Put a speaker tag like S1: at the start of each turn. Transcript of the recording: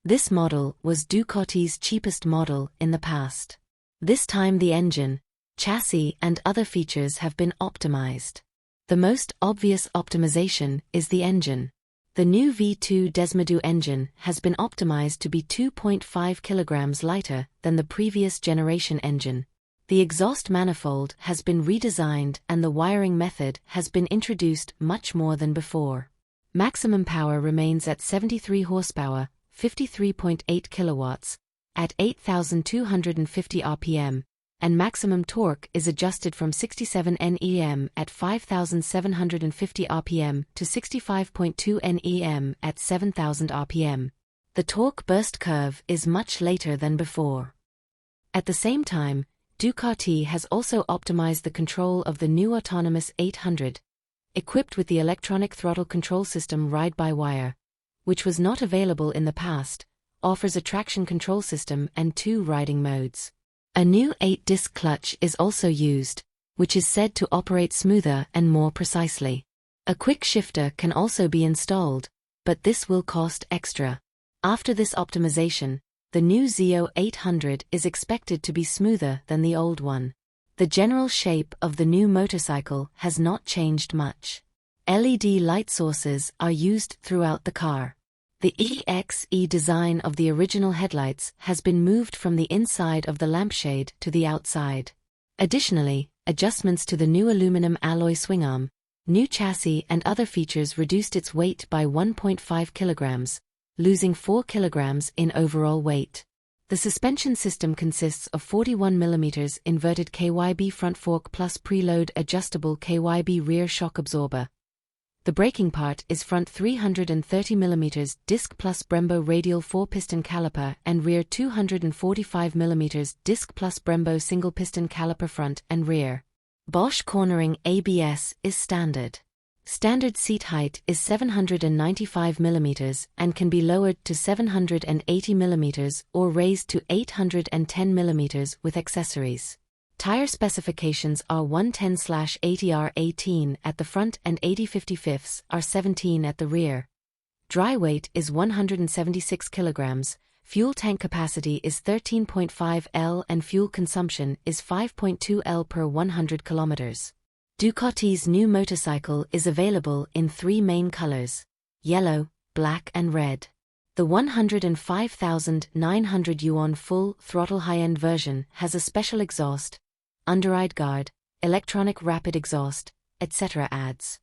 S1: This model was Ducati's cheapest model in the past. This time the engine, chassis and other features have been optimized. The most obvious optimization is the engine. The new V2 Desmodue engine has been optimized to be 2.5 kilograms lighter than the previous generation engine. The exhaust manifold has been redesigned and the wiring method has been introduced much more than before. Maximum power remains at 73 horsepower, 53.8 kilowatts, at 8,250 rpm, and maximum torque is adjusted from 67 Nm at 5,750 rpm to 65.2 Nm at 7,000 rpm. The torque burst curve is much later than before. At the same time, Ducati has also optimized the control of the new autonomous 800, equipped with the electronic throttle control system ride-by-wire, which was not available in the past, offers a traction control system and 2 riding modes. A new 8-disc clutch is also used, which is said to operate smoother and more precisely. A quick shifter can also be installed, but this will cost extra. After this optimization, the new Zio 800 is expected to be smoother than the old one. The general shape of the new motorcycle has not changed much. LED light sources are used throughout the car. The EXE design of the original headlights has been moved from the inside of the lampshade to the outside. Additionally, adjustments to the new aluminum alloy swingarm, new chassis and other features reduced its weight by 1.5 kilograms, losing 4 kilograms in overall weight. The suspension system consists of 41 mm inverted KYB front fork plus preload adjustable KYB rear shock absorber. The braking part is front 330 mm disc plus Brembo radial 4-piston caliper and rear 245 mm disc plus Brembo single-piston caliper front and rear. Bosch cornering ABS is standard. Standard seat height is 795 mm and can be lowered to 780 mm or raised to 810 mm with accessories. Tire specifications are 110/80R18 at the front and 80/55 R17 at the rear. Dry weight is 176 kilograms, fuel tank capacity is 13.5 L and fuel consumption is 5.2 L per 100 kilometers. Ducati's new motorcycle is available in 3 main colors: yellow, black and red. The 105,900 Yuan full throttle high-end version has a special exhaust, underride guard, electronic rapid exhaust, etc. adds.